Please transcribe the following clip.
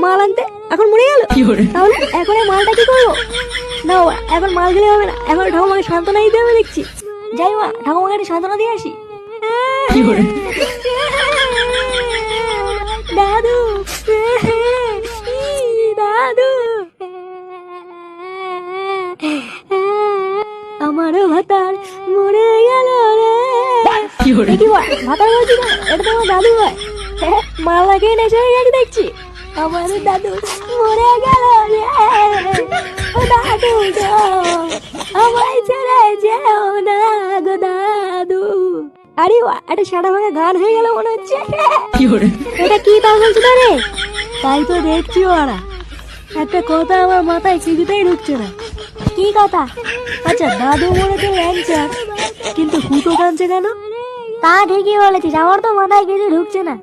মাল আনতে, এখন মরে গেল। তাহলে এখন এই মালটা কি করবো? না বাবা, এখন মাল দিলে হবে না, এখন ঠাকুমাকে সান্ত্বনা দিতে হবে দেখছি। যাই মা, ঠাকুমাকে একটু সান্ত্বনা দিয়ে আসি। দাদু, দাদু, আমারও ভাতার মরে গেল রে। কি ভাতার বলছি না, এটা তো আমার দাদু হয়। মাল লাগিয়ে নেশে হয়ে গেছে দেখছি। আমার দাদু মরে গেল রে। ও দাদু গো, আমায় ছেড়ে যেও না গো দাদু। আরে একটা সারা ভাঙা গান হয়ে গেল মনে হচ্ছে। এটা কি তা বলছো না রে? তাই তো দেখছি ওরা। একটা কথা আমার মাথায় কিছুতেই ঢুকছে না। কি কথা? আচ্ছা, দাদু মরেছে ল্যাংচার, কিন্তু হুতো কাঁদছে কেন? তা ঠিকই বলেছিস, আমার তো মাথায় কিছু ঢুকছে না।